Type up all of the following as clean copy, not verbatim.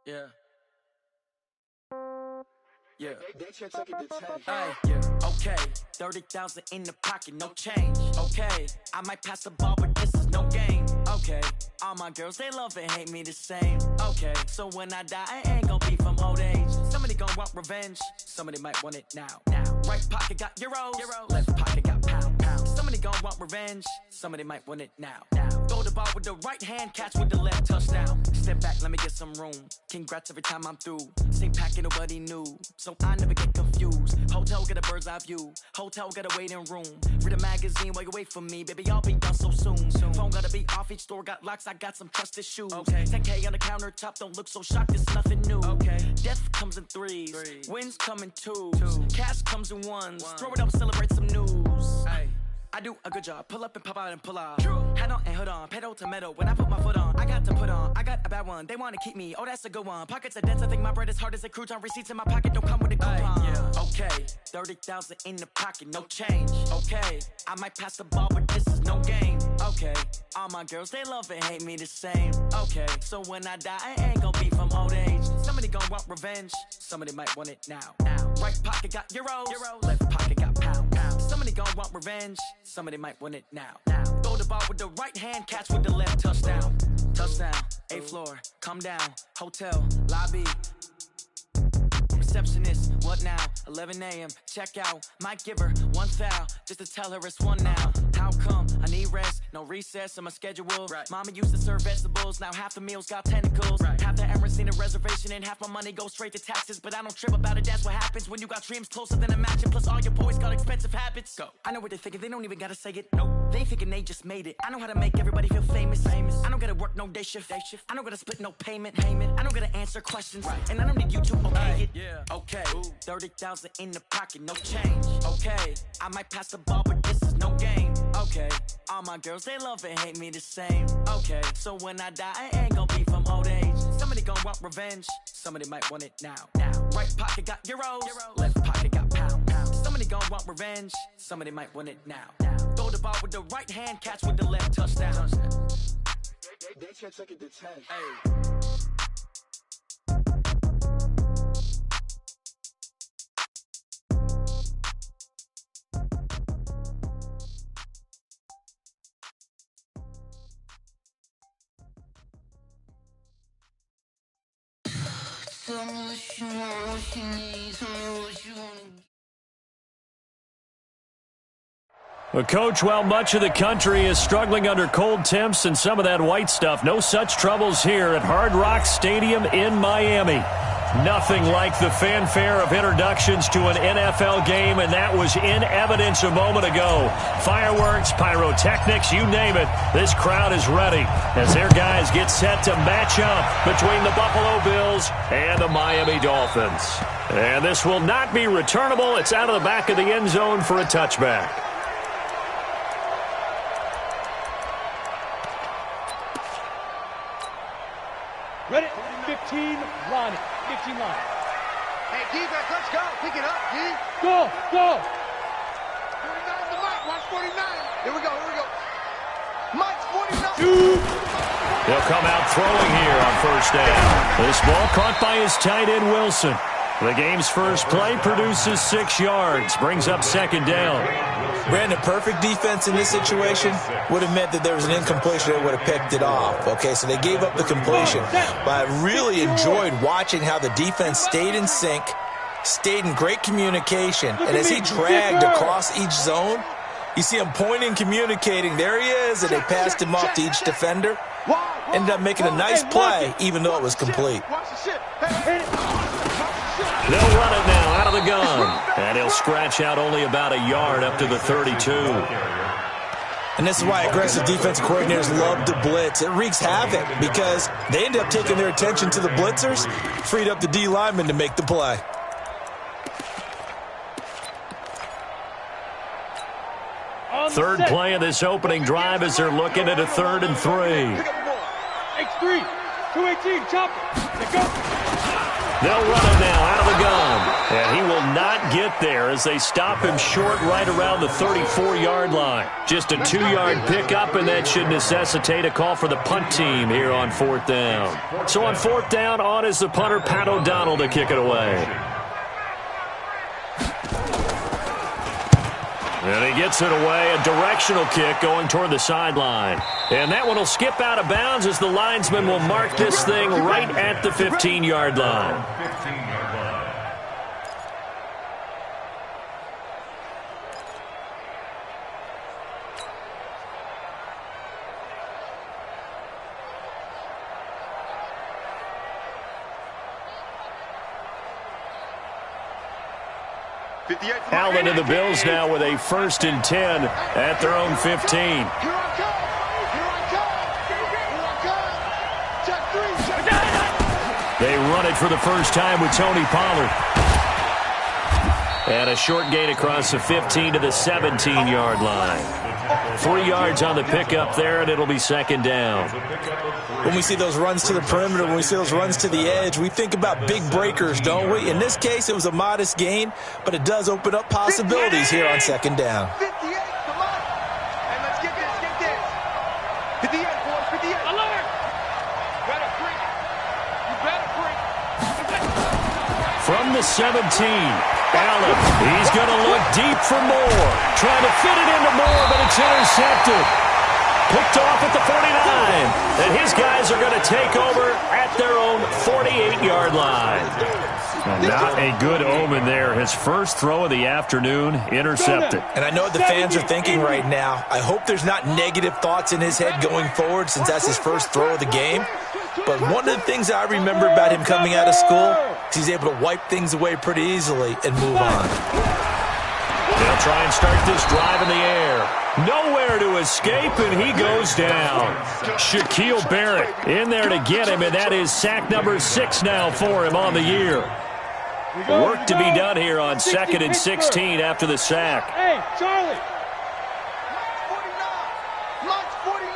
Yeah. Yeah. They should take it to 10. Hey, yeah. Okay. 30,000 in the pocket, no change. Okay. I might pass the ball, but this is no game. Okay. All my girls, they love and hate me the same. Okay. So when I die, I ain't gonna be from old age. Somebody gonna want revenge. Somebody might want it now. Right pocket got euros. Left pocket got pound. Somebody gonna want revenge. Somebody might want it now. Throw the ball with the right hand, catch with the left, touchdown. Step back, let me get some room. Congrats every time I'm through. Same packet, nobody knew. So I never get confused. Hotel get a bird's eye view. Hotel get a waiting room. Read a magazine while you wait for me. Baby, I'll be done so soon. Phone gotta be off, each store got locks. I got some trusted shoes. 10K on the countertop, don't look so shocked, it's nothing new. Death comes in threes. Wins come in twos. Cash comes in ones. Throw it up, celebrate some news. I do a good job. Pull up and pop out and pull out. Head on and hood on. Pedal to metal. When I put my foot on, I got to put on. I got a bad one. They want to keep me. Oh, that's a good one. Pockets are dense. I think my bread is hard as a crouton. Receipts in my pocket don't come with a coupon. Okay. 30,000 in the pocket. No change. Okay. I might pass the ball, but this is no game. Okay. All my girls, they love and hate me the same. Okay. So when I die, I ain't gonna be from old age. Somebody gonna want revenge. Somebody might want it now. Right pocket got euros. Left pocket got pound. Somebody gonna want revenge. Somebody might want it now. Throw the ball with the right hand, catch with the left, touchdown. Touchdown, 8th floor, come down. Hotel, lobby. Receptionist, what now? 11 a.m., check out. Might give her one foul, just to tell her it's one now. How come? I need rest, no recess in my schedule. Mama used to serve vegetables, now half the meals got tentacles. Half the Emirates need a reservation and half my money goes straight to taxes. But I don't trip about it, that's what happens when you got dreams closer than a matching. Plus all your boys got expensive habits. Go. I know what they're thinking, they don't even gotta say it. Nope. They thinking they just made it. I know how to make everybody feel famous. I don't gotta work no day shift. I don't gotta split no payment. I don't gotta answer questions. And I don't need you to okay it. Okay, 30,000 in the pocket, no change. Okay, I might pass the ball, but this is no game. Okay, all my girls, they love and hate me the same. Okay, so when I die, I ain't gonna be from old age. Somebody gonna want revenge. Somebody might want it now. Right pocket got euros. Left pocket got pound. Somebody gonna want revenge. Somebody might want it now. Throw the ball with the right hand, catch with the left, touchdown. They should take it to 10. Tell me what you want, what you need, tell me what you want. Well, Coach, while much of the country is struggling under cold temps and some of that white stuff, no such troubles here at Hard Rock Stadium in Miami. Nothing like the fanfare of introductions to an NFL game, and that was in evidence a moment ago. Fireworks, pyrotechnics, you name it. This crowd is ready as their guys get set to match up between the Buffalo Bills and the Miami Dolphins. And this will not be returnable. It's out of the back of the end zone for a touchback. Ready? 15, line it. 15 line. Hey, defense, let's go. Pick it up, D. Go, go. 49 to Mike. Watch 49. Here we go, here we go. Mike's 49. He'll come out throwing here on first down. This ball caught by his tight end, Wilson. The game's first play produces 6 yards, brings up second down. Brandon, perfect defense in this situation would have meant that there was an incompletion that would have picked it off. Okay, so they gave up the completion. But I really enjoyed watching how the defense stayed in sync, stayed in great communication. And as he dragged across each zone, you see him pointing, communicating. There he is, and they passed him off to each defender. Ended up making a nice play, even though it was complete. They'll run it now out of the gun. And he'll scratch out only about a yard up to the 32. And this is why aggressive defensive coordinators love to blitz. It wreaks havoc because they end up taking their attention to the blitzers, freed up the D lineman to make the play. Third play of this opening drive as they're looking at a 3rd and 3. X3, 218, chop it. Go. They'll run it now out of the gun. And he will not get there as they stop him short right around the 34-yard line. Just a 2-yard pickup, and that should necessitate a call for the punt team here on 4th down. So on 4th down, on is the punter, Pat O'Donnell, to kick it away. And he gets it away, a directional kick going toward the sideline. And that one will skip out of bounds as the linesman will mark this thing right at the 15-yard line. Allen and the Bills now with a 1st and 10 at their own 15. Here I come. Here I come. Here I come. Check 3. Check 3. They run it for the first time with Tony Pollard. And a short gain across the 15 to the 17-yard line. 3 yards on the pickup there, and it'll be 2nd down. When we see those runs to the perimeter, when we see those runs to the edge, we think about big breakers, don't we? In this case, it was a modest gain, but it does open up possibilities here on 2nd down. 58, come on. Hey, let's get this, get this. 58, boys, 58. Alert! Better break. You better break. From the 17, Allen, he's going to look deep for Moore. Trying to fit it into Moore, but it's intercepted. Picked off at the 49. And his guys are going to take over at their own 48-yard line. Not a good omen there. His first throw of the afternoon, intercepted. And I know what the fans are thinking right now. I hope there's not negative thoughts in his head going forward since that's his first throw of the game. But one of the things I remember about him coming out of school is he's able to wipe things away pretty easily and move on. They'll try and start this drive in the air. Nowhere to escape, and he goes down. Shaquille Barrett in there to get him, and that is sack number 6 now for him on the year. Work to be done here on 2nd and 16 after the sack. Hey, Charlie. Mike's 49.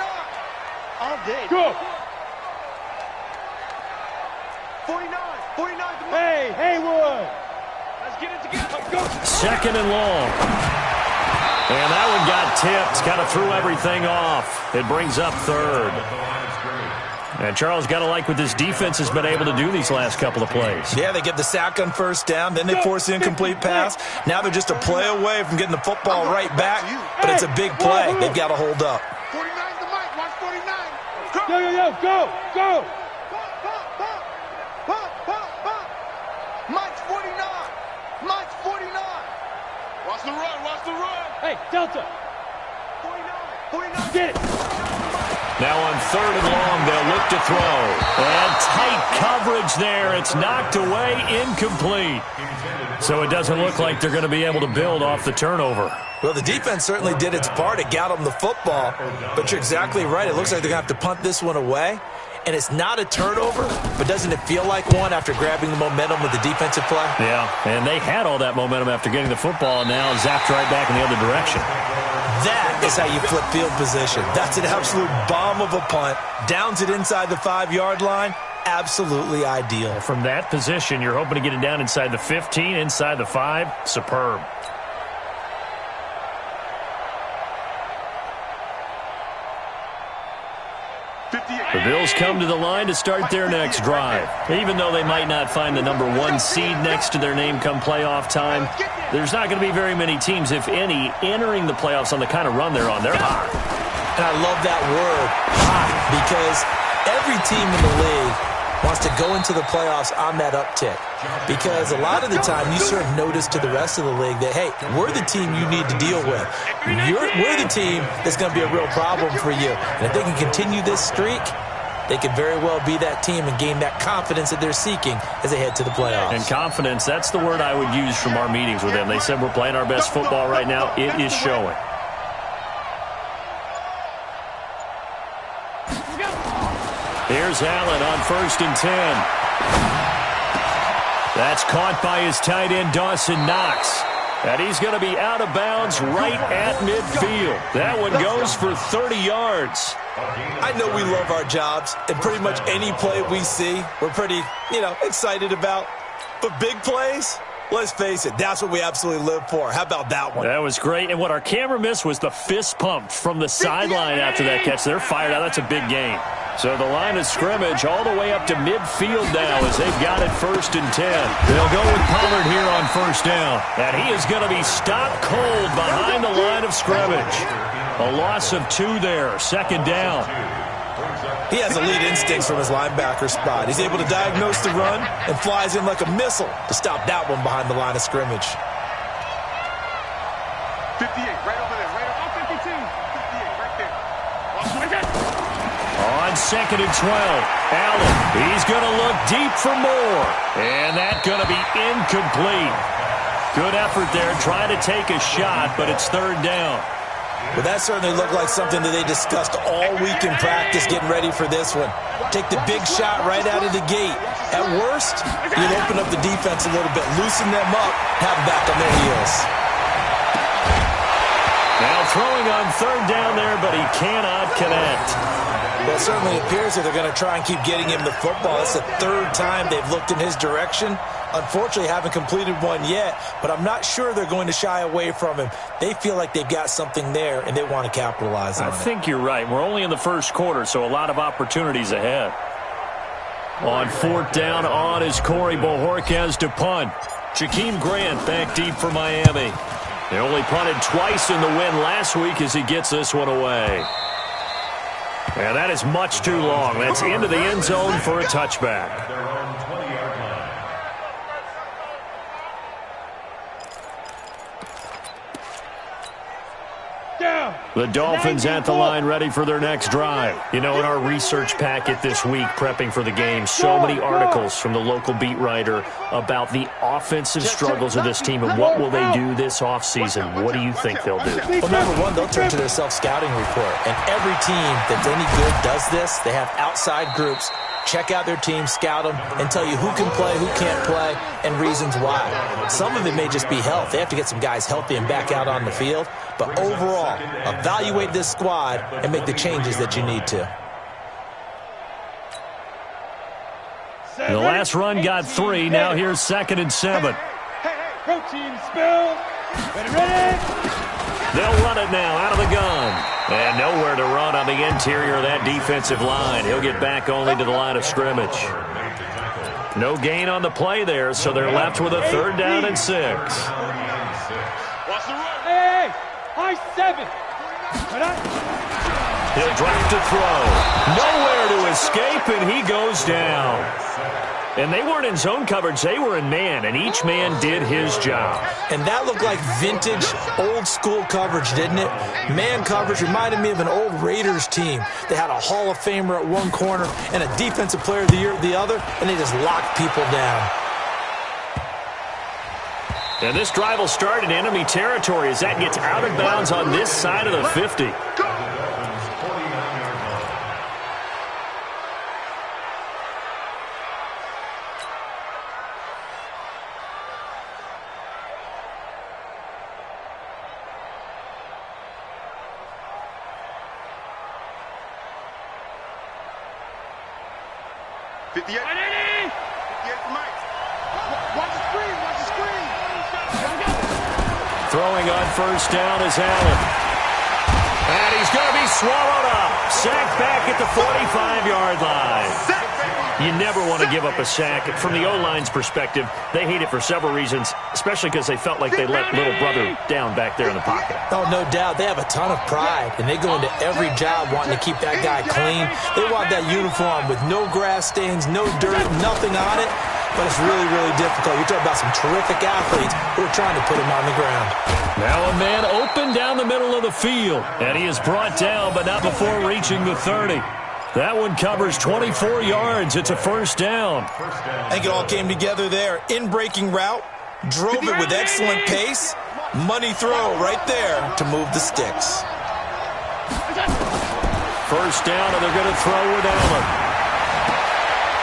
All day. Go. 49. 49. Hey, Haywood. Let's get it together. Go. 2nd and long. And that one got tipped, kind of threw everything off. It brings up 3rd. And Charles, got to like what this defense has been able to do these last couple of plays. Yeah, they get the sack on 1st down, then they force the incomplete pass. Now they're just a play away from getting the football right back, but it's a big play. They've got to hold up. 49 to Mike. Watch 49. Go. Pop. Mike's 49. Mike's 49. Watch the run. Watch the run. Hey, Delta. 49. Get it. Now on 3rd and long, they'll look to throw. And tight coverage there. It's knocked away, incomplete. So it doesn't look like they're going to be able to build off the turnover. Well, the defense certainly did its part. It got them the football. But you're exactly right. It looks like they're going to have to punt this one away. And it's not a turnover, but doesn't it feel like one after grabbing the momentum with the defensive play? Yeah, and they had all that momentum after getting the football, and now zapped right back in the other direction. That is how you flip field position. That's an absolute bomb of a punt. Downs it inside the 5-yard line. Absolutely ideal. From that position, you're hoping to get it down inside the 15, inside the 5. Superb. The Bills come to the line to start their next drive. Even though they might not find the number 1 seed next to their name come playoff time, there's not going to be very many teams, if any, entering the playoffs on the kind of run they're on. They're hot. And I love that word, hot, because every team in the league wants to go into the playoffs on that uptick. Because a lot of the time you serve notice to the rest of the league that, hey, we're the team you need to deal with. We're the team that's going to be a real problem for you. And if they can continue this streak, they could very well be that team and gain that confidence that they're seeking as they head to the playoffs. And confidence, that's the word I would use from our meetings with them. They said we're playing our best football right now. It is showing. Here's Allen on 1st and 10. That's caught by his tight end, Dawson Knox. And he's going to be out of bounds right at midfield. That one goes for 30 yards. I know we love our jobs, and pretty much any play we see, we're pretty, excited about. But big plays, Let's face it, that's what we absolutely live for. How about that one? That was great. And what our camera missed was the fist pump from the sideline after that catch. They're fired out. That's a big game. So the line of scrimmage all the way up to midfield now as they've got it 1st and 10. They'll go with Pollard here on 1st down. And he is going to be stopped cold behind the line of scrimmage. A loss of 2 there. 2nd down. He has elite instincts from his linebacker spot. He's able to diagnose the run and flies in like a missile to stop that one behind the line of scrimmage. 58, right over there, right over 52. 58, right there. On 2nd and 12, Allen, he's going to look deep for more. And that's going to be incomplete. Good effort there, trying to take a shot, but it's 3rd down. Well, that certainly looked like something that they discussed all week in practice getting ready for this one. Take the big shot right out of the gate. At worst, you'll open up the defense a little bit, loosen them up, have them back on their heels. Now throwing on 3rd down there, but he cannot connect. Well, it certainly appears that they're going to try and keep getting him the football. That's the 3rd time they've looked in his direction. Unfortunately, haven't completed one yet, but I'm not sure they're going to shy away from him. They feel like they've got something there, and they want to capitalize on it. I think you're right. We're only in the 1st quarter, so a lot of opportunities ahead. On 4th down, on is Corey Bojorquez to punt. Jakeem Grant back deep for Miami. They only punted twice in the win last week as he gets this one away. And that is much too long. That's into the end zone for a touchback. The Dolphins at the line ready for their next drive. You know, in our research packet this week, prepping for the game, so many articles from the local beat writer about the offensive struggles of this team and what will they do this offseason. What do you think they'll do? Well, number one, they'll turn to their self-scouting report. And every team that's any good does this. They have outside groups. Check out their team, scout them, and tell you who can play, who can't play, and reasons why. Some of it may just be health. They have to get some guys healthy and back out on the field. But overall, evaluate this squad and make the changes that you need to. The last run got 3. Now here's 2nd and 7. Protein spill. Ready. They'll run it now out of the gun. And nowhere to run on the interior of that defensive line. He'll get back only to the line of scrimmage. No gain on the play there, so they're left with a 3rd down and 6. Hey, high 7. He'll drop to throw. Nowhere to escape, and he goes down. And they weren't in zone coverage. They were in man, and each man did his job. And that looked like vintage, old-school coverage, didn't it? Man coverage reminded me of an old Raiders team. They had a Hall of Famer at one corner and a Defensive Player of the Year at the other, and they just locked people down. And this drive will start in enemy territory as that gets out of bounds on this side of the 50. Throwing on 1st down is Allen. And he's going to be swallowed up. Sacked back at the 45-yard line. You never want to give up a sack. From the O-line's perspective, they hate it for several reasons, especially because they felt like they let little brother down back there in the pocket. Oh, no doubt. They have a ton of pride, and they go into every job wanting to keep that guy clean. They want that uniform with no grass stains, no dirt, nothing on it. But it's really, really difficult. You're talking about some terrific athletes who are trying to put him on the ground. Now a man open down the middle of the field. And he is brought down, but not before reaching the 30. That one covers 24 yards. It's a 1st down. I think it all came together there. In-breaking route. Drove it with excellent pace. Money throw right there to move the sticks. 1st down, and they're going to throw with Allen.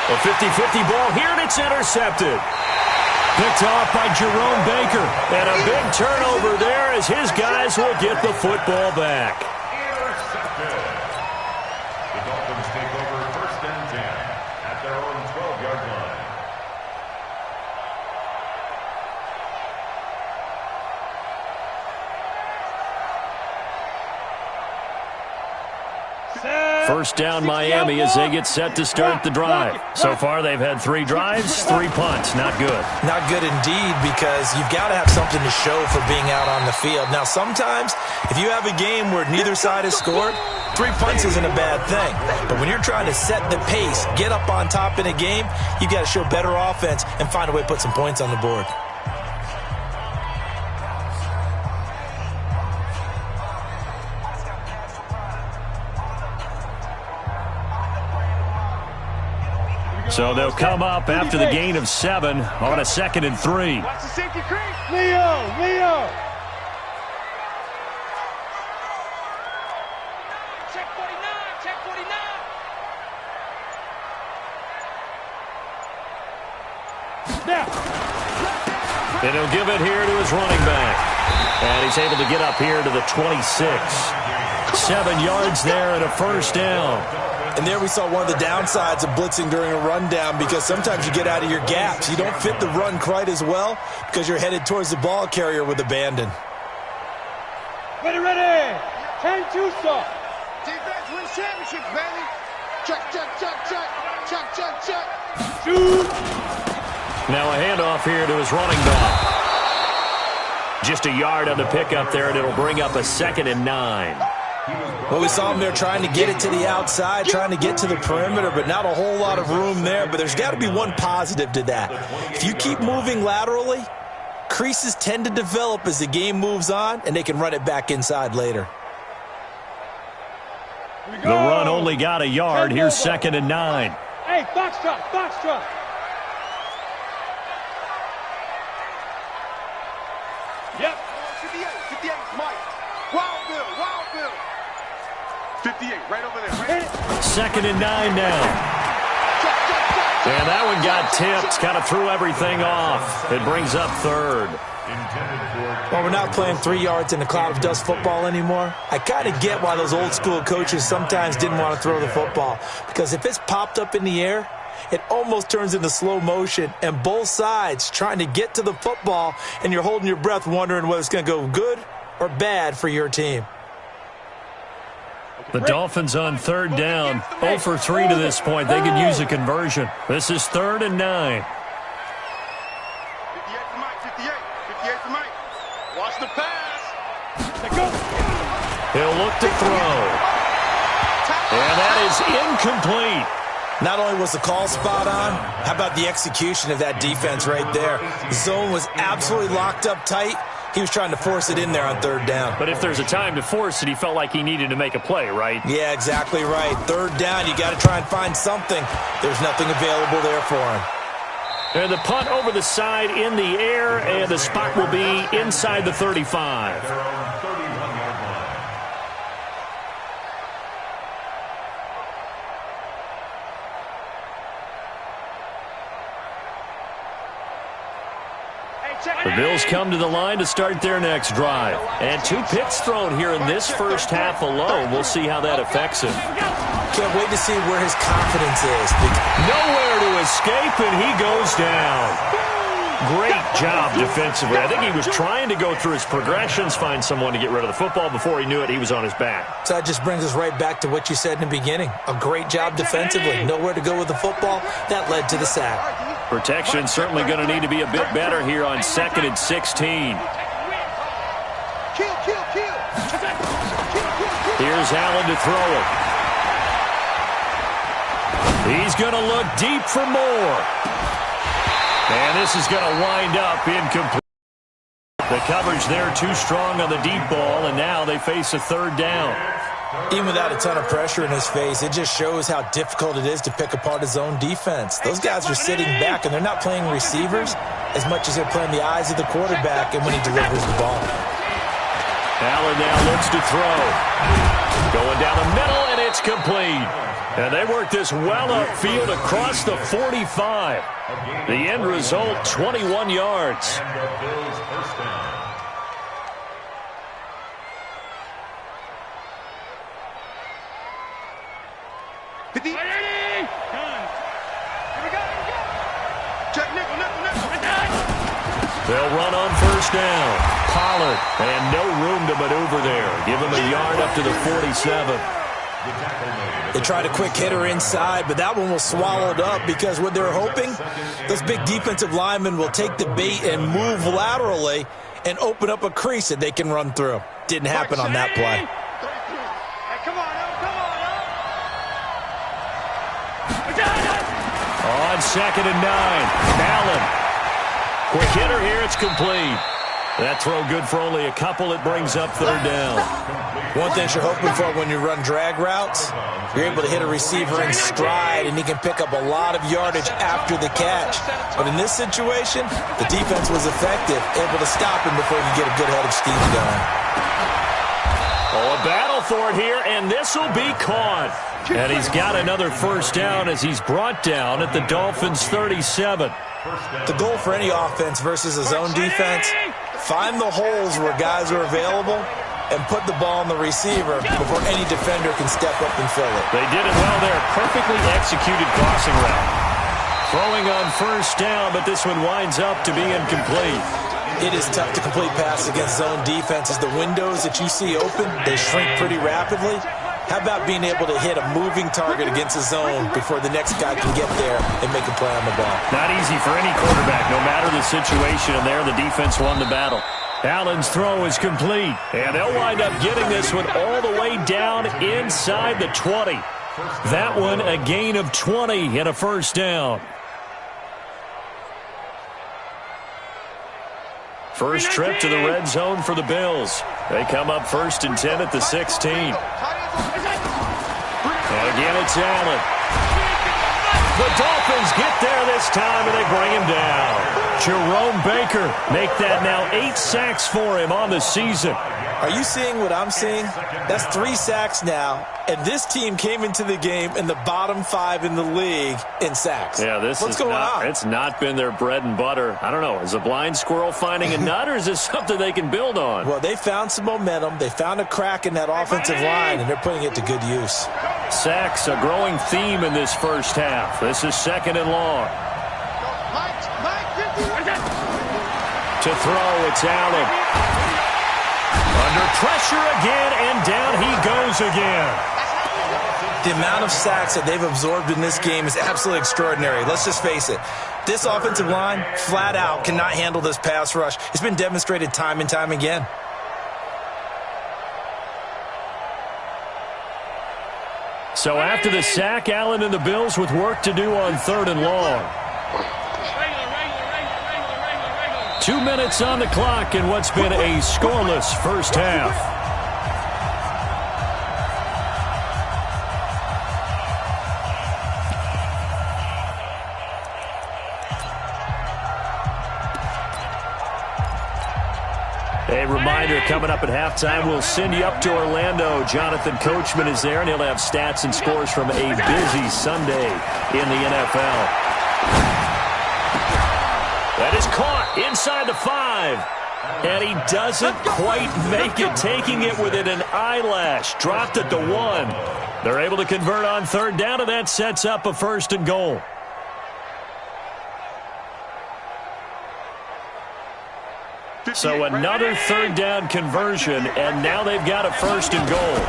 A 50-50 ball here, and it's intercepted. Picked off by Jerome Baker. And a big turnover there as his guys will get the football back. Intercepted. The Dolphins take over 1st and 10 at their own 12-yard line. First down Miami as they get set to start the drive. So far they've had 3 drives, 3 punts. Not good. Not good indeed, because you've got to have something to show for being out on the field. Now, sometimes if you have a game where neither side has scored, 3 punts isn't a bad thing. But when you're trying to set the pace, get up on top in a game, you've got to show better offense and find a way to put some points on the board. So they'll come up after the gain of 7 on a 2nd and 3. Watch the safety creep. Leo. Check 49. And he'll give it here to his running back. And he's able to get up here to the 26. 7 yards there and a first down. And there we saw one of the downsides of blitzing during a rundown, because sometimes you get out of your gaps. You don't fit the run quite as well because you're headed towards the ball carrier with abandon. Ready. 10-2 stop. Defense wins championships, baby. Check. Shoot. Now a handoff here to his running back. Just a yard on the pickup there, and it'll bring up a 2nd and 9. Well, we saw him there trying to get it to the outside, trying to get to the perimeter, but not a whole lot of room there. But there's got to be one positive to that. If you keep moving laterally, creases tend to develop as the game moves on, and they can run it back inside later. The run only got a yard. Here's 2nd and 9. Hey, Foxtrot. Yep. 58, Mike. Wild Bill. 58, right over there. Right. 2nd and 9 now. And that one got tipped, kind of threw everything off. It brings up 3rd. Well, we're not playing 3 yards in a cloud of dust football anymore. I kind of get why those old school coaches sometimes didn't want to throw the football, because if it's popped up in the air, it almost turns into slow motion, and both sides trying to get to the football, and you're holding your breath wondering whether it's going to go good or bad for your team. The Dolphins on 3rd down, 0 for 3 to this point. They could use a conversion. This is 3rd and 9. 58 for Mike. Watch the pass. He'll look to throw. And that is incomplete. Not only was the call spot on, how about the execution of that defense right there? The zone was absolutely locked up tight. He was trying to force it in there on 3rd down. But if there's a time to force it, he felt like he needed to make a play, right? Yeah, exactly right. 3rd down, you got to try and find something. There's nothing available there for him. And the punt over the side in the air, and the spot will be inside the 35. The Bills come to the line to start their next drive. And 2 picks thrown here in this first half alone. We'll see how that affects him. Can't wait to see where his confidence is. Nowhere to escape, and he goes down. Great job defensively. I think he was trying to go through his progressions, find someone to get rid of the football. Before he knew it, he was on his back. So that just brings us right back to what you said in the beginning. A great job defensively. Nowhere to go with the football. That led to the sack. Protection certainly going to need to be a bit better here on 2nd and 16. Here's Allen to throw it. He's going to look deep for more. And this is going to wind up incomplete. The coverage there too strong on the deep ball, and now they face a 3rd down. Even without a ton of pressure in his face, it just shows how difficult it is to pick apart his own defense. Those guys are sitting back, and they're not playing receivers as much as they're playing the eyes of the quarterback and when he delivers the ball. Allen now looks to throw. Going down the middle, and it's complete. And they work this well upfield across the 45. The end result, 21 yards. They'll run on 1st down. Pollard, and no room to maneuver there. Give him a yard up to the 47. They tried a quick hitter inside, but that one was swallowed up because what they're hoping, those big defensive linemen will take the bait and move laterally and open up a crease that they can run through. Didn't happen on that play. On 2nd and 9, Allen. Quick hitter here, it's complete. That throw good for only a couple. It brings up 3rd down. One thing you're hoping for when you run drag routes, you're able to hit a receiver in stride, and he can pick up a lot of yardage after the catch. But in this situation, the defense was effective, able to stop him before he could get a good head of steam going. Oh, a battle for it here, and this will be caught. And he's got another 1st down as he's brought down at the Dolphins' 37. The goal for any offense versus a zone defense, find the holes where guys are available and put the ball on the receiver before any defender can step up and fill it. They did it well there. Perfectly executed crossing route. Throwing on 1st down, but this one winds up to be incomplete. It is tough to complete passes against zone defenses. The windows that you see open, they shrink pretty rapidly. How about being able to hit a moving target against a zone before the next guy can get there and make a play on the ball? Not easy for any quarterback, no matter the situation, and there the defense won the battle. Allen's throw is complete, and they'll wind up getting this one all the way down inside the 20. That one a gain of 20 and a 1st down. First trip to the red zone for the Bills. They come up 1st and 10 at the 16. And again, it's Allen. The Dolphins get there this time, and they bring him down. Jerome Baker make that now 8 sacks for him on the season. Are you seeing what I'm seeing? That's 3 sacks now, and this team came into the game in the bottom 5 in the league in sacks. Yeah, what's going on? It's not been their bread and butter. I don't know. Is a blind squirrel finding a nut, or is this something they can build on? Well, they found some momentum. They found a crack in that offensive line, and they're putting it to good use. Sacks, a growing theme in this 1st half. This is 2nd and long. To throw, it's Allen. Under pressure again, and down he goes again. The amount of sacks that they've absorbed in this game is absolutely extraordinary. Let's just face it. This offensive line, flat out, cannot handle this pass rush. It's been demonstrated time and time again. So after the sack, Allen and the Bills with work to do on 3rd and long. 2 minutes on the clock in what's been a scoreless 1st half. A reminder, coming up at halftime, we'll send you up to Orlando. Jonathan Coachman is there, and he'll have stats and scores from a busy Sunday in the NFL. That is caught inside the 5. And he doesn't quite make it, taking it within an eyelash. Dropped it to 1. They're able to convert on 3rd down, and that sets up a 1st and goal. So another 3rd down conversion, and now they've got a 1st and goal.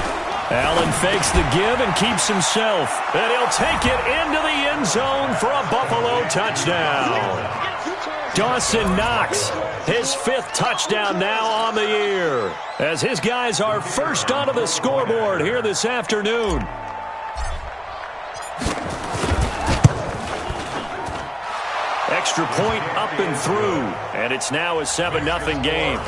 Allen fakes the give and keeps himself. And he'll take it into the end zone for a Buffalo touchdown. Dawson Knox, his 5th touchdown now on the year, as his guys are first onto the scoreboard here this afternoon. Extra point up and through, and it's now a 7-0 game.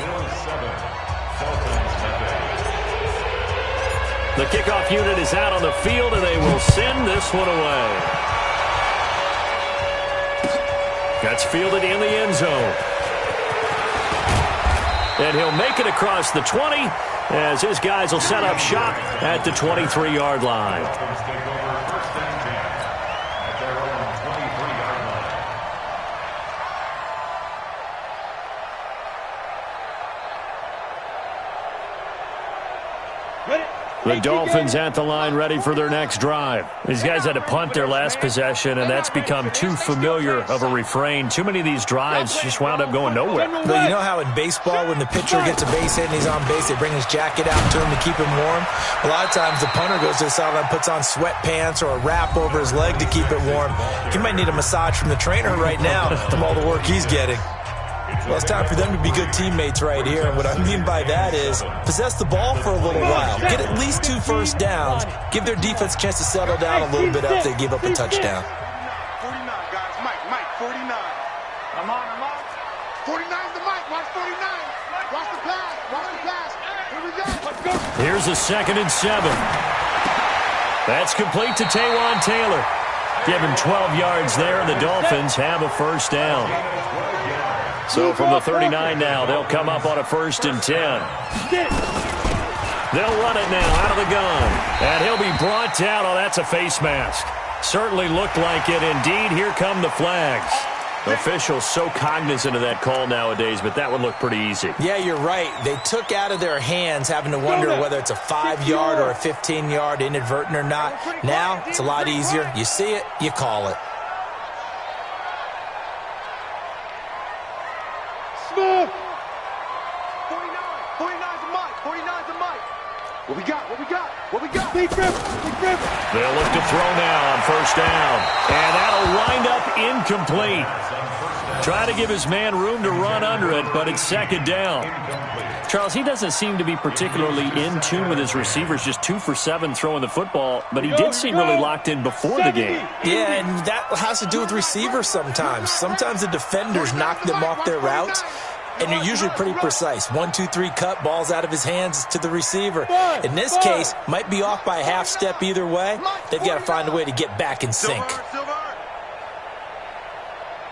The kickoff unit is out on the field, and they will send this one away. That's fielded in the end zone. And he'll make it across the 20 as his guys will set up shop at the 23-yard line. The Dolphins at the line ready for their next drive. These guys had to punt their last possession, and that's become too familiar of a refrain. Too many of these drives just wound up going nowhere. Well, you know how in baseball, when the pitcher gets a base hit and he's on base, they bring his jacket out to him to keep him warm? A lot of times the punter goes to the sideline, puts on sweatpants or a wrap over his leg to keep it warm. He might need a massage from the trainer right now from all the work he's getting. Well, it's time for them to be good teammates right here. And what I mean by that is possess the ball for a little while. Get at least 2 first downs. Give their defense a chance to settle down a little bit after they give up a touchdown. 49, guys. Mike, 49. I'm on. 49's the Mike. Watch 49. Watch the pass. Here we go. Let's go. Here's a 2nd and 7. That's complete to Taywan Taylor. Give him 12 yards there, and the Dolphins have a first down. So from the 39 now, they'll come up on a 1st and 10. They'll run it now out of the gun. And he'll be brought down. Oh, that's a face mask. Certainly looked like it. Indeed, here come the flags. Officials so cognizant of that call nowadays, but that would look pretty easy. Yeah, you're right. They took out of their hands having to wonder whether it's a 5-yard or a 15-yard inadvertent or not. Now, it's a lot easier. You see it, you call it. Smooth. 49's a Mike. 49's a Mike. What we got? Big rip. They'll look to throw now on 1st down. And that'll wind up incomplete. Try to give his man room to run under it, but it's 2nd down. Charles, he doesn't seem to be particularly in tune with his receivers, just 2 for 7 throwing the football, but he did seem really locked in before the game. Yeah, and that has to do with receivers sometimes. Sometimes the defenders knock them off their routes, and you're usually pretty precise. 1, 2, 3 cut, balls out of his hands to the receiver. In this case, might be off by a half step either way. They've got to find a way to get back in sync.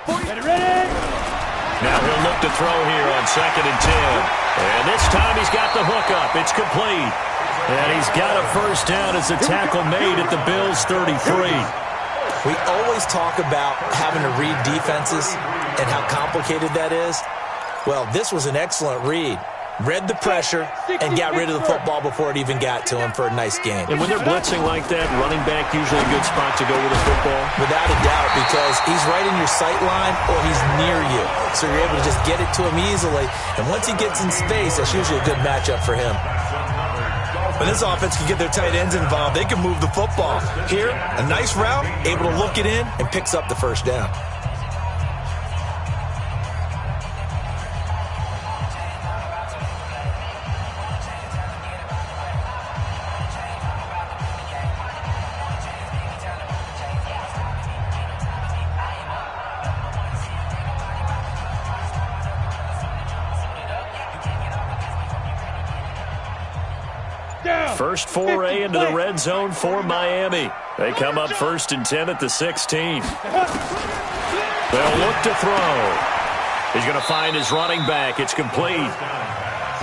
Ready? Now he'll look to throw here on 2nd and 10. And this time he's got the hook up. It's complete. And he's got a first down as the tackle made at the Bills' 33. We always talk about having to read defenses and how complicated that is. Well, this was an excellent read. Read the pressure and got rid of the football before it even got to him for a nice game. And when they're blitzing like that, running back usually a good spot to go with the football? Without a doubt, because he's right in your sight line or he's near you. So you're able to just get it to him easily. And once he gets in space, that's usually a good matchup for him. When this offense can get their tight ends involved, they can move the football. Here, a nice route, able to look it in, and picks up the first down. First foray into the red zone for Miami. They come up 1st and 10 at the 16. They'll look to throw. He's going to find his running back. It's complete.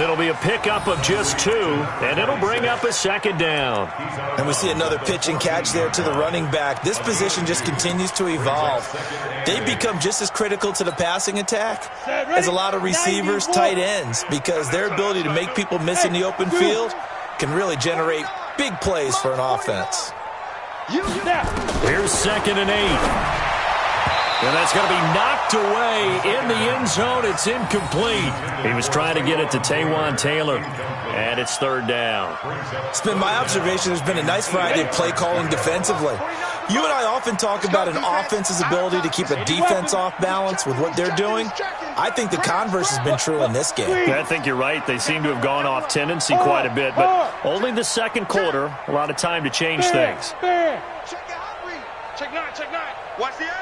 It'll be a pickup of just 2, and it'll bring up a 2nd down. And we see another pitch and catch there to the running back. This position just continues to evolve. They become just as critical to the passing attack as a lot of receivers, tight ends, because their ability to make people miss in the open field can really generate big plays for an offense. Here's 2nd and 8. And that's going to be knocked away in the end zone. It's incomplete. He was trying to get it to Taywan Taylor. And it's 3rd down. It's been my observation there's been a nice variety of play calling defensively. You and I often talk about an offense's ability to keep a defense off balance with what they're doing. I think the converse has been true in this game. I think you're right. They seem to have gone off tendency quite a bit, but only the 2nd quarter. A lot of time to change things. Check the hot read. Check 9. Watch the edge.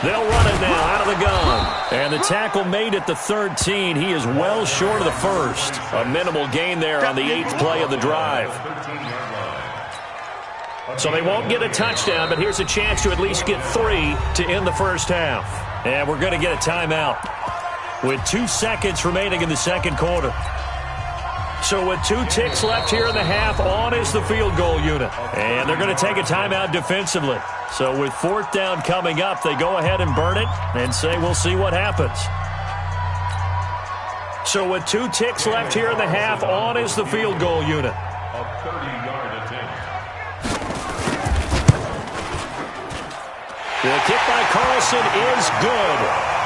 They'll run it now out of the gun. And the tackle made at the 13. He is well short of the first. A minimal gain there on the 8th play of the drive. So they won't get a touchdown, but here's a chance to at least get 3 to end the first half. And we're going to get a timeout with 2 seconds remaining in the 2nd quarter. So with 2 ticks left here in the half, on is the field goal unit. And they're going to take a timeout defensively. So with 4th down coming up, they go ahead and burn it and say we'll see what happens. So with 2 ticks left here in the half, on is the field goal unit. A 30-yard attempt. The kick by Carlson is good.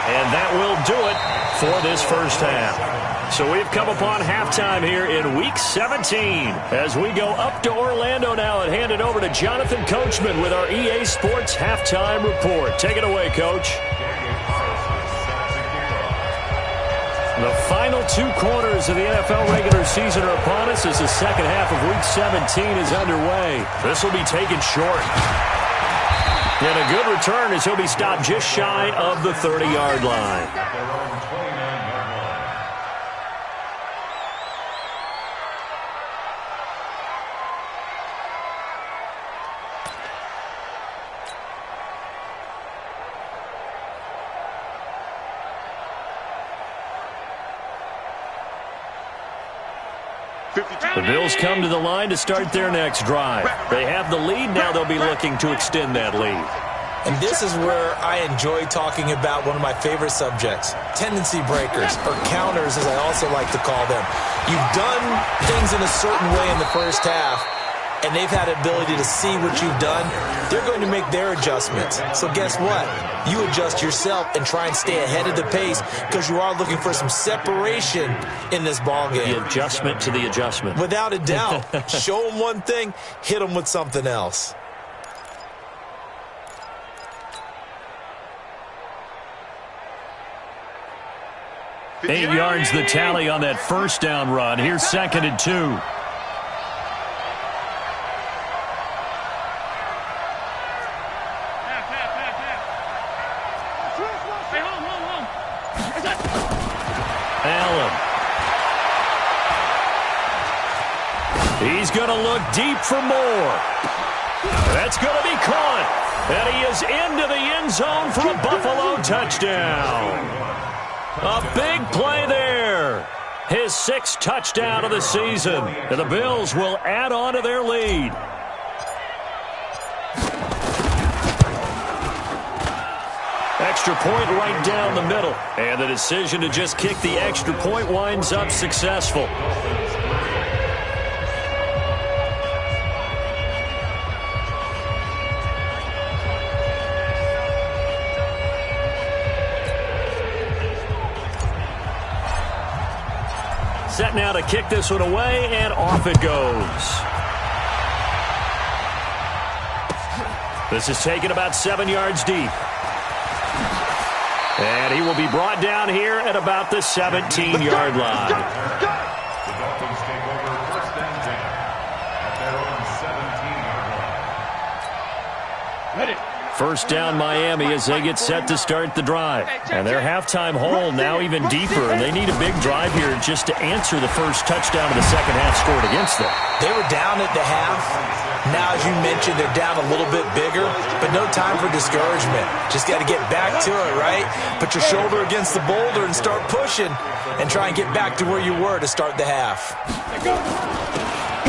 And that will do it for this first half. So we've come upon halftime here in Week 17 as we go up to Orlando now and hand it over to Jonathan Coachman with our EA Sports Halftime Report. Take it away, Coach. The final 2 quarters of the NFL regular season are upon us as the second half of Week 17 is underway. This will be taken short. And a good return as he'll be stopped just shy of the 30-yard line. The Bills come to the line to start their next drive. They have the lead. Now they'll be looking to extend that lead. And this is where I enjoy talking about one of my favorite subjects, tendency breakers, or counters as I also like to call them. You've done things in a certain way in the first half, and they've had the ability to see what you've done. They're going to make their adjustments. So guess what? You adjust yourself and try and stay ahead of the pace because you are looking for some separation in this ballgame. The adjustment to the adjustment. Without a doubt. Show them one thing, hit them with something else. 8 yards the tally on that first down run. Here's 2nd and 2. Allen. He's going to look deep for more. That's going to be caught. And he is into the end zone for a Buffalo touchdown. A big play there. His 6th touchdown of the season. And the Bills will add on to their lead. Extra point right down the middle. And the decision to just kick the extra point winds up successful. Set now to kick this one away, and off it goes. This is taken about 7 yards deep. And he will be brought down here at about the 17-yard line. The Dolphins take over 1st and 10 at their own 17-yard line. Ready. First down Miami as they get set to start the drive. And their halftime hole now even deeper. And they need a big drive here just to answer the first touchdown of the second half scored against them. They were down at the half. Now, as you mentioned, they're down a little bit bigger, but no time for discouragement. Just got to get back to it, right? Put your shoulder against the boulder and start pushing and try and get back to where you were to start the half.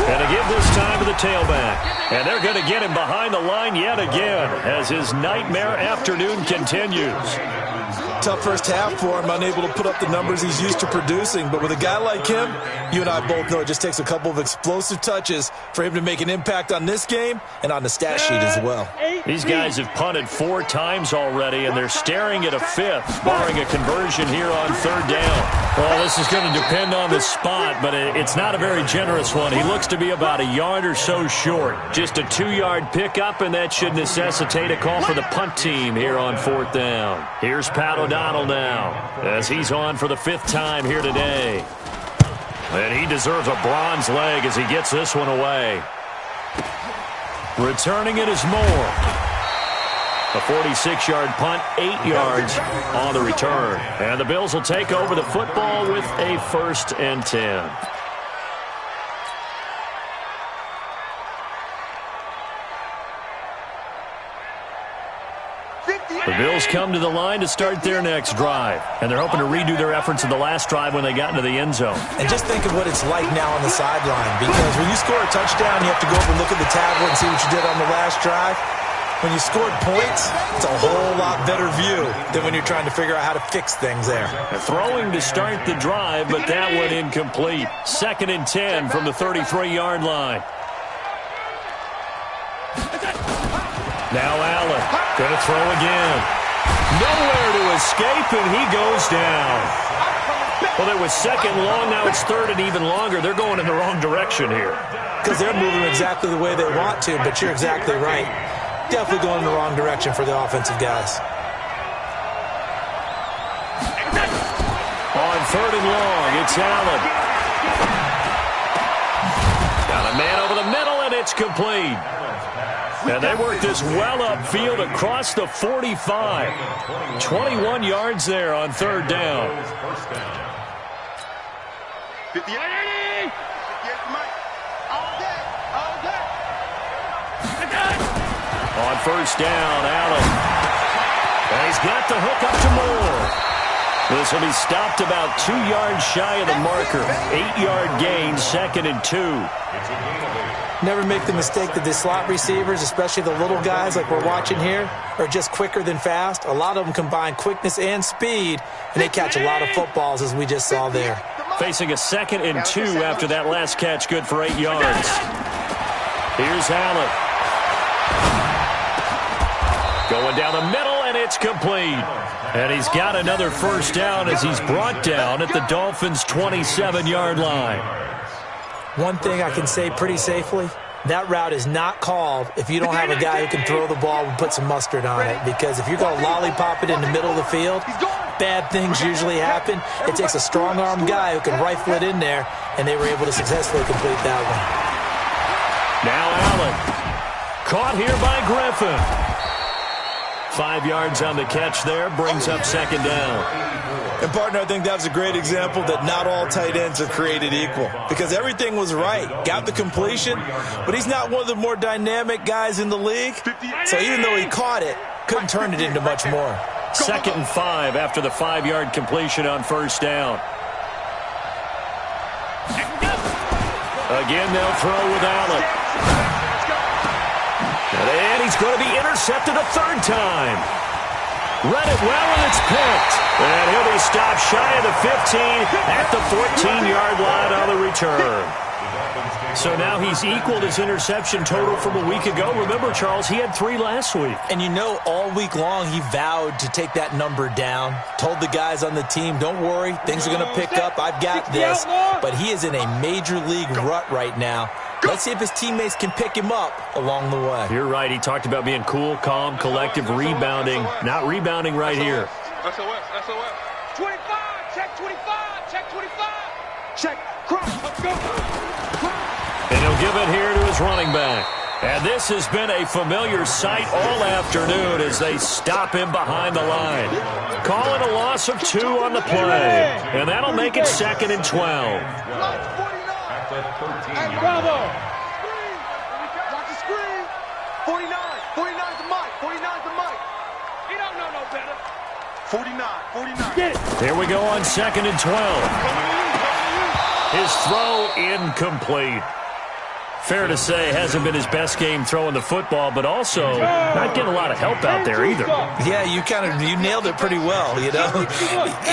And to give this time to the tailback. And they're going to get him behind the line yet again as his nightmare afternoon continues. Tough first half for him, unable to put up the numbers he's used to producing. But with a guy like him, you and I both know it just takes a couple of explosive touches for him to make an impact on this game and on the stat sheet as well. These guys have punted 4 times already, and they're staring at a 5th, barring a conversion here on 3rd down. Well, this is going to depend on the spot, but it's not a very generous one. He looks to be about a yard or so short. Just a 2-yard pickup, and that should necessitate a call for the punt team here on 4th down. Here's Pat O'Donnell now as he's on for the 5th time here today. And he deserves a bronze leg as he gets this one away. Returning it is Moore. A 46-yard punt, 8 yards on the return. And the Bills will take over the football with a 1st and 10. The Bills come to the line to start their next drive. And they're hoping to redo their efforts in the last drive when they got into the end zone. And just think of what it's like now on the sideline. Because when you score a touchdown, you have to go over and look at the tablet and see what you did on the last drive. When you scored points, it's a whole lot better view than when you're trying to figure out how to fix things there. Throwing to start the drive, but that one incomplete. 2nd and 10 from the 33-yard line. Now Allen, going to throw again. Nowhere to escape, and he goes down. Well, it was 2nd long, now it's 3rd and even longer. They're going in the wrong direction here. Because they're moving exactly the way they want to, but you're exactly right. Definitely going in the wrong direction for the offensive guys. On 3rd and long, it's Allen. Got a man over the middle, and it's complete. And they work this well upfield across the 45. 21 yards there on 3rd down. 58. All day. On 1st down, Allen. And he's got the hook up to Moore. This will be stopped about 2 yards shy of the marker. 8-yard gain, 2nd and 2. Never make the mistake that the slot receivers, especially the little guys like we're watching here, are just quicker than fast. A lot of them combine quickness and speed, and they catch a lot of footballs, as we just saw there. Facing a 2nd and 2 after that last catch, good for 8 yards. Here's Allen. Going down the middle, and it's complete. And he's got another 1st down as he's brought down at the Dolphins' 27-yard line. One thing I can say pretty safely, that route is not called if you don't have a guy who can throw the ball and put some mustard on it. Because if you're going to lollipop it in the middle of the field, bad things usually happen. It takes a strong-armed guy who can rifle it in there, and they were able to successfully complete that one. Now Allen. Caught here by Griffin. 5 yards on the catch there, brings up 2nd down. And, partner, I think that was a great example that not all tight ends are created equal. Because everything was right. Got the completion, but he's not one of the more dynamic guys in the league. So even though he caught it, couldn't turn it into much more. 2nd and 5 after the 5-yard completion on 1st down. Again, they'll throw with Allen. And he's going to be intercepted a 3rd time. Read it well, and it's picked. And he'll be stopped shy of the 15 at the 14-yard line on the return. So now he's equaled his interception total from a week ago. Remember, Charles, he had 3 last week. And you know, all week long he vowed to take that number down. Told the guys on the team, don't worry, things are going to pick up. I've got this. But he is in a major league rut right now. Let's see if his teammates can pick him up along the way. You're right. He talked about being cool, calm, collective, rebounding. Not rebounding right here. SOS. 25. Check 25. Check 25. Check. Cross. Let's go. And he'll give it here to his running back. And this has been a familiar sight all afternoon as they stop him behind the line. Calling a loss of 2 on the play. And that'll make it 2nd and 12. Bravo! Watch the screen. 49. 49's the mic. 49's the mic. He don't know no better. 49. Get it. Here we go on 2nd and 12. His throw incomplete. Fair to say, hasn't been his best game throwing the football, but also not getting a lot of help out there either. Yeah, you nailed it pretty well, you know.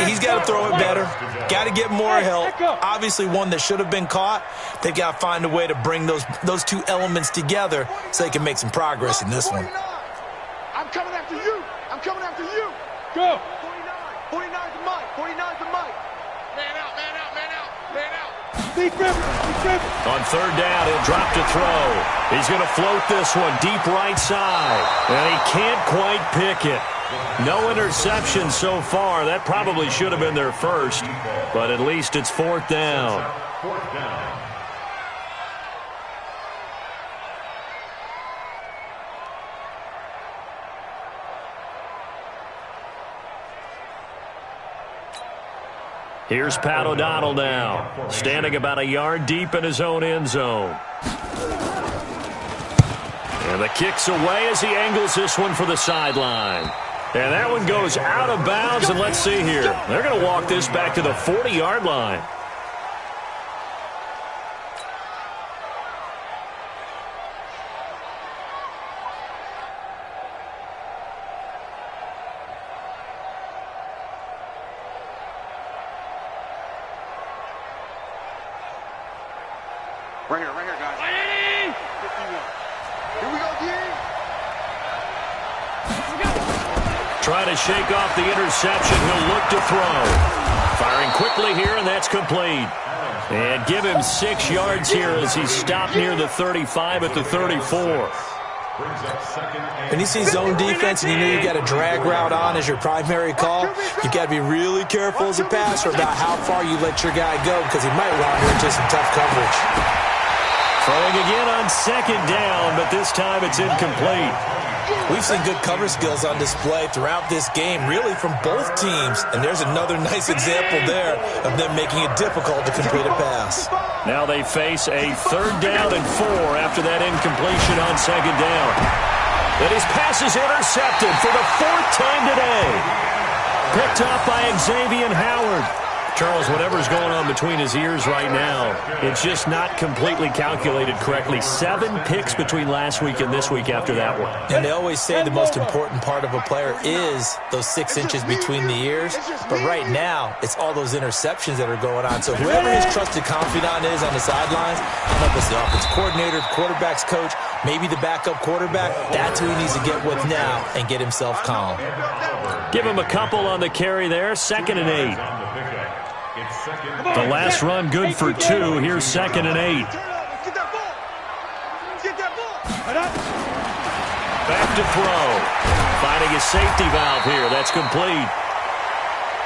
He's got to throw it better. Got to get more help. Obviously one that should have been caught. They've got to find a way to bring those two elements together so they can make some progress in this one. I'm coming after you. Go. 49's the mic. 49's the mic. Man out. On 3rd down, he'll drop to throw. He's going to float this one deep right side. And he can't quite pick it. No interception so far. That probably should have been their first. But at least it's 4th down. Here's Pat O'Donnell now, standing about a yard deep in his own end zone. And the kick's away as he angles this one for the sideline. And that one goes out of bounds, and let's see here. They're going to walk this back to the 40-yard line. Right here, guys. 51. Here we go, D. Trying to shake off the interception. He'll look to throw. Firing quickly here, and that's complete. And give him 6 yards here as he's stopped near the 35 at the 34. When you see zone defense and you know you got a drag route on as your primary call, you got to be really careful as a passer about how far you let your guy go because he might wander into some tough coverage. Throwing again on 2nd down, but this time it's incomplete. We've seen good cover skills on display throughout this game, really from both teams. And there's another nice example there of them making it difficult to complete a pass. Now they face a 3rd down and 4 after that incompletion on 2nd down. And his pass is intercepted for the 4th time today. Picked up by Xavier Howard. Charles, whatever's going on between his ears right now, it's just not completely calculated correctly. 7 picks between last week and this week after that one. And they always say the most important part of a player is those 6 inches between the ears. But right now, it's all those interceptions that are going on. So whoever his trusted confidant is on the sidelines, I don't know if it's the offensive coordinator, the quarterback's coach, maybe the backup quarterback, that's who he needs to get with now and get himself calm. Give him a couple on the carry there. 2nd and 8. The last run good for 2. Here's 2nd and 8. Back to throw. Finding a safety valve here. That's complete.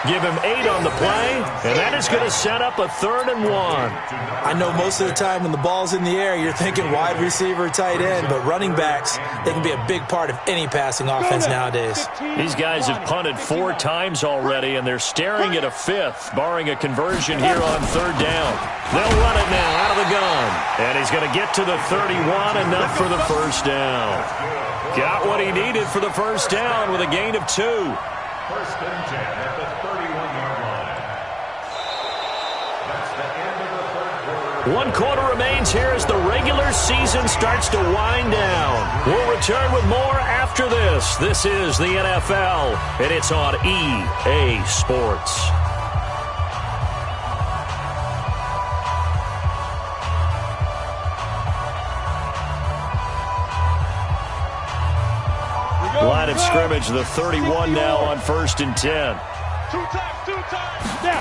Give him 8 on the play, and that is going to set up a 3rd and 1. I know most of the time when the ball's in the air, you're thinking wide receiver, tight end, but running backs, they can be a big part of any passing offense nowadays. These guys have punted 4 times already, and they're staring at a 5th, barring a conversion here on 3rd down. They'll run it now out of the gun, and he's going to get to the 31, enough for the 1st down. Got what he needed for the 1st down with a gain of 2. 1st and 10 at the 31-yard line. That's the end of the 3rd quarter. 1 quarter remains here as the regular season starts to wind down. We'll return with more after this. This is the NFL, and it's on EA Sports. Line of scrimmage, the 31 now on 1st and 10. 2 times. Now.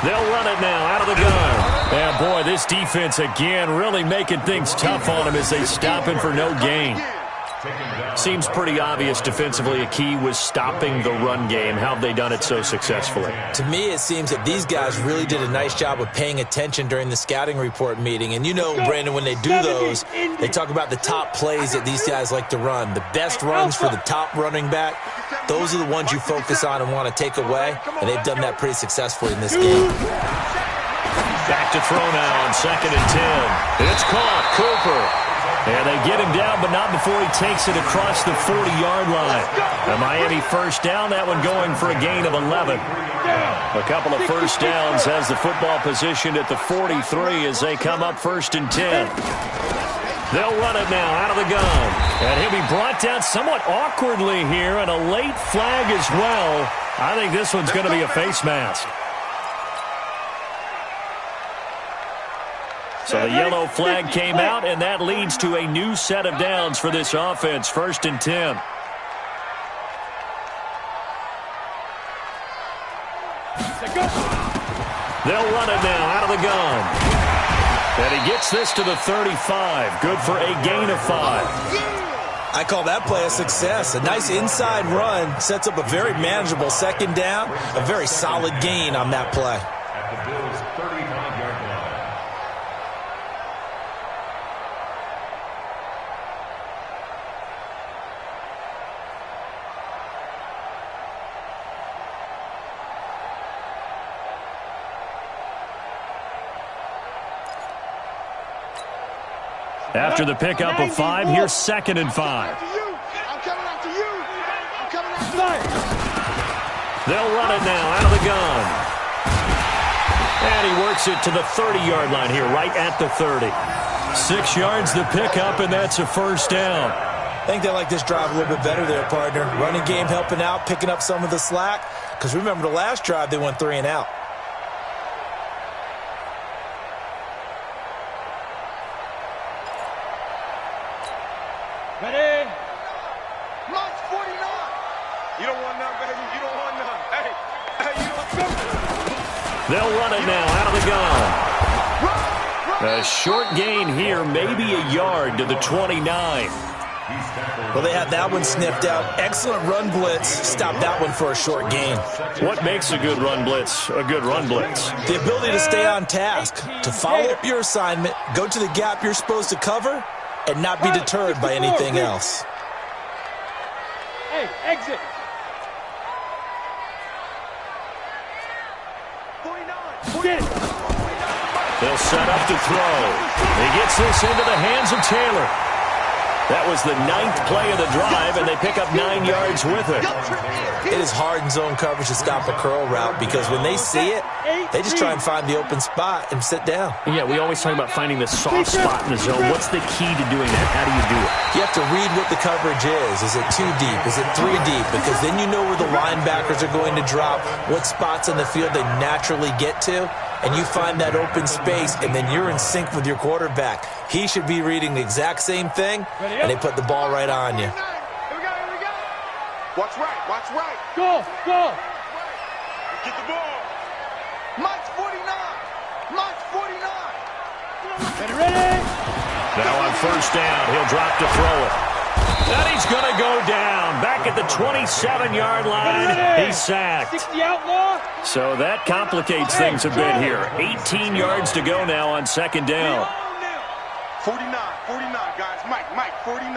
They'll run it now out of the gun. And boy, this defense again really making things tough on them as they stop him for no gain. Seems pretty obvious defensively a key was stopping the run game. How have they done it so successfully? To me, it seems that these guys really did a nice job of paying attention during the scouting report meeting. And you know, Brandon, when they do those, they talk about the top plays that these guys like to run. The best runs for the top running back, those are the ones you focus on and want to take away. And they've done that pretty successfully in this game. Back to throw now on 2nd and 10. It's caught. Cooper. And they get him down, but not before he takes it across the 40-yard line. A Miami 1st down, that one going for a gain of 11. A couple of 1st downs has the football positioned at the 43 as they come up 1st and 10. They'll run it now out of the gun. And he'll be brought down somewhat awkwardly here, and a late flag as well. I think this one's going to be a face mask. So the yellow flag came out, and that leads to a new set of downs for this offense. 1st and 10. They'll run it now out of the gun. And he gets this to the 35. Good for a gain of 5. I call that play a success. A nice inside run sets up a very manageable 2nd down. A very solid gain on that play. At the Bills' 35-yard line. After the pickup of 5, here's 2nd and 5. I'm coming after you. I'm coming after you. They'll run it now out of the gun. And he works it to the 30-yard line here, right at the 30. 6 yards the pickup, and that's a 1st down. I think they like this drive a little bit better there, partner. Running game helping out, picking up some of the slack. Because remember the last drive, they went 3 and out. Ready? Mike's 49. You don't want none, baby. You don't want none. Hey, you don't want none. They'll run it now out of the gun. A short gain here, maybe a yard to the 29. Well, they had that one sniffed out. Excellent run blitz. Stop that one for a short gain. What makes a good run blitz a good run blitz? The ability to stay on task, to follow up your assignment, go to the gap you're supposed to cover, and not be deterred by anything else. Hey, exit. 49. Get it. They'll set up to throw. He gets this into the hands of Taylor. That was the 9th play of the drive, and they pick up 9 yards with it. It is hard in zone coverage to stop a curl route because when they see it, they just try and find the open spot and sit down. Yeah, we always talk about finding the soft spot in the zone. What's the key to doing that? How do you do it? You have to read what the coverage is. Is it 2 deep? Is it 3 deep? Because then you know where the linebackers are going to drop, what spots on the field they naturally get to, and you find that open space, and then you're in sync with your quarterback. He should be reading the exact same thing, and they put the ball right on you. Here we go. Watch right. Go. Get the ball. Mike's 49. Ready? Now on first down, he'll drop to throw it. And he's going to go down. Back at the 27-yard line, he's sacked. 60 outlaw. So that complicates things a bit here. 18 yards to go now on second down. 49, guys. Mike, 49.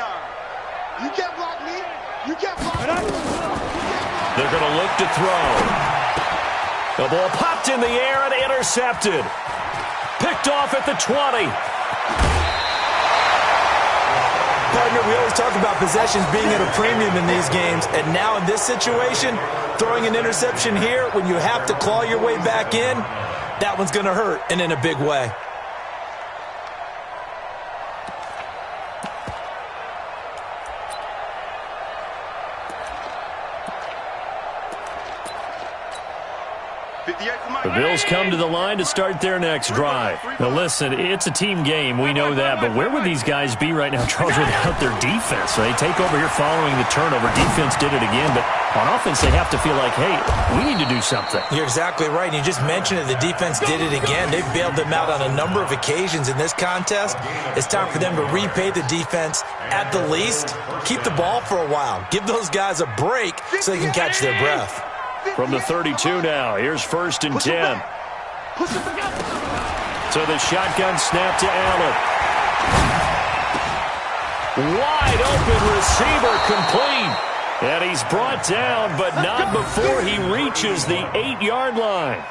You can't block me. They're going to look to throw. The ball popped in the air and intercepted. Picked off at the 20. Partner, we always talk about possessions being at a premium in these games, and now in this situation, throwing an interception here when you have to claw your way back in, that one's going to hurt, and in a big way. The Bills come to the line to start their next drive. Now listen, it's a team game, we know that, but where would these guys be right now, Charles, without their defense? So they take over here following the turnover. Defense did it again, but on offense they have to feel like, hey, we need to do something. You're exactly right. You just mentioned it. The defense did it again. They've bailed them out on a number of occasions in this contest. It's time for them to repay the defense at the least. Keep the ball for a while. Give those guys a break so they can catch their breath. From the 32 now, here's first and 10. So the shotgun snap to Allen. Wide open receiver complete. And he's brought down, but not before he reaches the 8-yard line.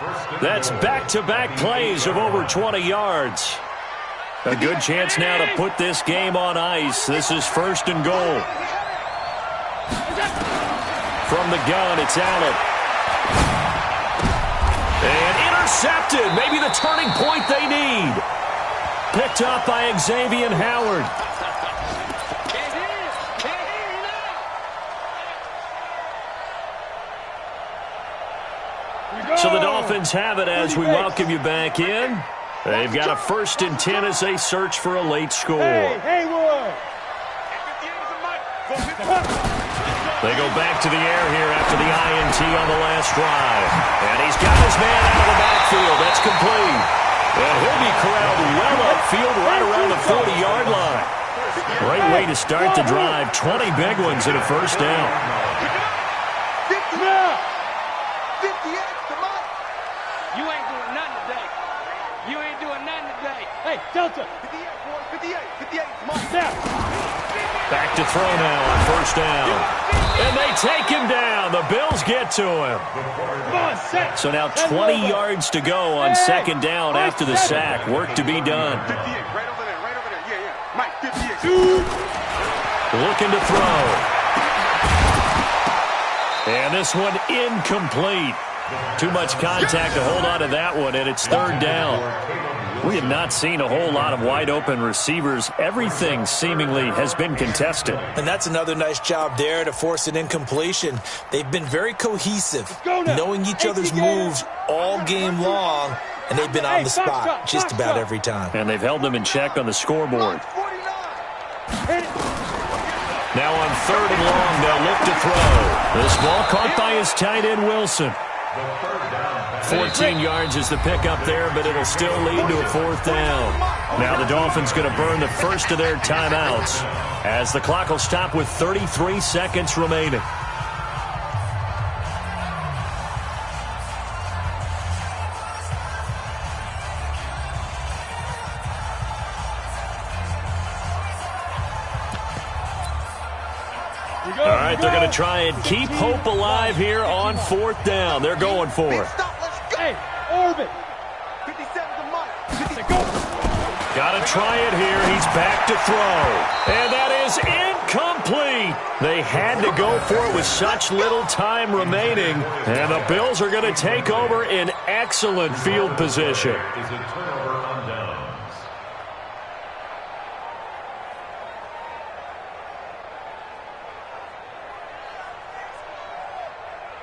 That's back-to-back plays of over 20 yards. A good chance now to put this game on ice. This is first and goal. From the gun, it's Allen. And intercepted. Maybe the turning point they need. Picked up by Xavier Howard. So the Dolphins have it as we welcome you back in. They've got a first and 10 as they search for a late score. Haywood. They go back to the air here after the INT on the last drive. And he's got his man out of the backfield. That's complete. And he'll be corralled well upfield right around the 40-yard line. Great way to start the drive. 20 big ones in a first down. 58 to Mike. You ain't doing nothing today. You ain't doing nothing today. Hey, Delta. 58, boys. 58 to Mike. Now. Back to throw now on first down. And they take him down. The Bills get to him. So now 20 yards to go on second down after the sack. Work to be done. 58, right over there. Yeah. Mike, 58. Looking to throw. And this one incomplete. Too much contact to hold on to that one, and it's third down. We have not seen a whole lot of wide-open receivers. Everything seemingly has been contested. And that's another nice job there to force an incompletion. They've been very cohesive, knowing each other's moves all game long, and they've been on the spot just about every time. And they've held them in check on the scoreboard. Now on 3rd and long, they'll look to throw. This ball caught by his tight end, Wilson. 14 yards is the pickup there, but it'll still lead to a 4th down. Now the Dolphins going to burn the first of their timeouts as the clock will stop with 33 seconds remaining. All right, they're going to try and keep hope alive here on 4th down. They're going for it. Hey, Orbit. 57 to Mike. Got to try it here. He's back to throw. And that is incomplete. They had to go for it with such little time remaining. And the Bills are going to take over in excellent field position. Is a turnover on downs.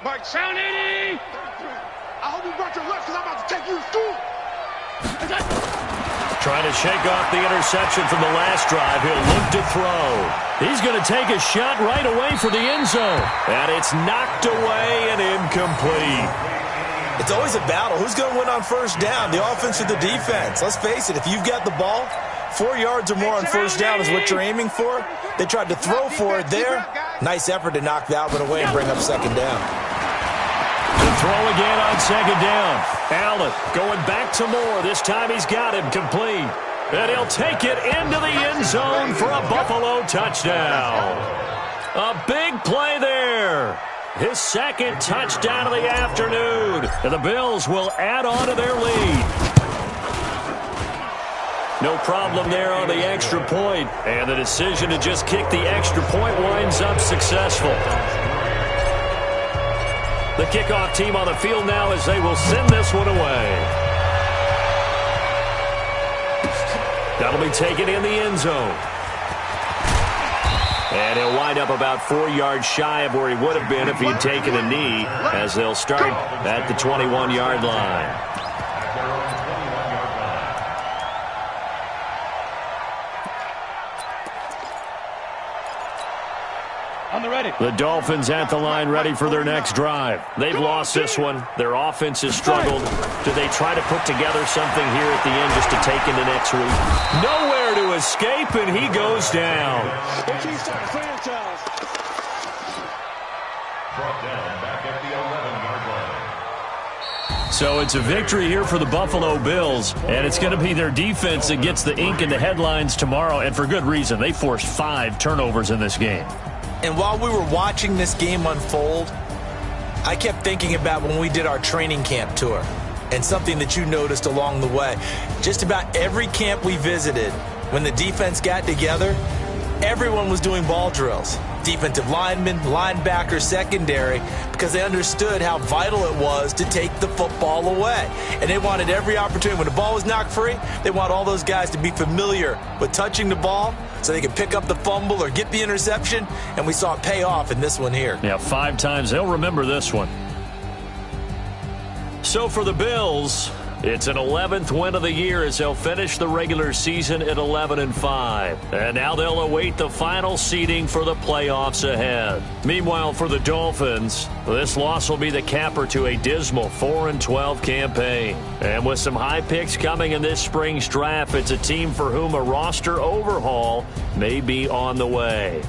Mike, sound 80. I hope you brought your lunch because I'm about to take you to school. Trying to shake off the interception from the last drive. He'll look to throw. He's going to take a shot right away for the end zone. And it's knocked away and incomplete. It's always a battle. Who's going to win on 1st down, the offense or the defense? Let's face it, if you've got the ball, 4 yards or more on 1st down is what you're aiming for. They tried to throw for it there. Nice effort to knock that one away and bring up 2nd down. To throw again on 2nd down. Allen going back to Moore. This time he's got him complete. And he'll take it into the end zone for a Buffalo touchdown. A big play there. His 2nd touchdown of the afternoon. And the Bills will add on to their lead. No problem there on the extra point. And the decision to just kick the extra point winds up successful. The kickoff team on the field now as they will send this one away. That'll be taken in the end zone. And he'll wind up about 4 yards shy of where he would have been if he'd taken a knee, as they'll start at the 21-yard line. The Dolphins at the line ready for their next drive. They've lost this one. Their offense has struggled. Do they try to put together something here at the end just to take into next week? Nowhere to escape, and he goes down. Brought down back at the 11-yard line. So it's a victory here for the Buffalo Bills, and it's going to be their defense that gets the ink in the headlines tomorrow, and for good reason. They forced 5 turnovers in this game. And while we were watching this game unfold, I kept thinking about when we did our training camp tour and something that you noticed along the way. Just about every camp we visited, when the defense got together, everyone was doing ball drills. Defensive linemen, linebackers, secondary, because they understood how vital it was to take the football away. And they wanted every opportunity. When the ball was knocked free, they want all those guys to be familiar with touching the ball so they could pick up the fumble or get the interception, and we saw it pay off in this one here. Yeah, 5 times. They'll remember this one. So for the Bills, it's an 11th win of the year as they'll finish the regular season at 11-5. And now they'll await the final seeding for the playoffs ahead. Meanwhile, for the Dolphins, this loss will be the capper to a dismal 4-12 campaign. And with some high picks coming in this spring's draft, it's a team for whom a roster overhaul may be on the way.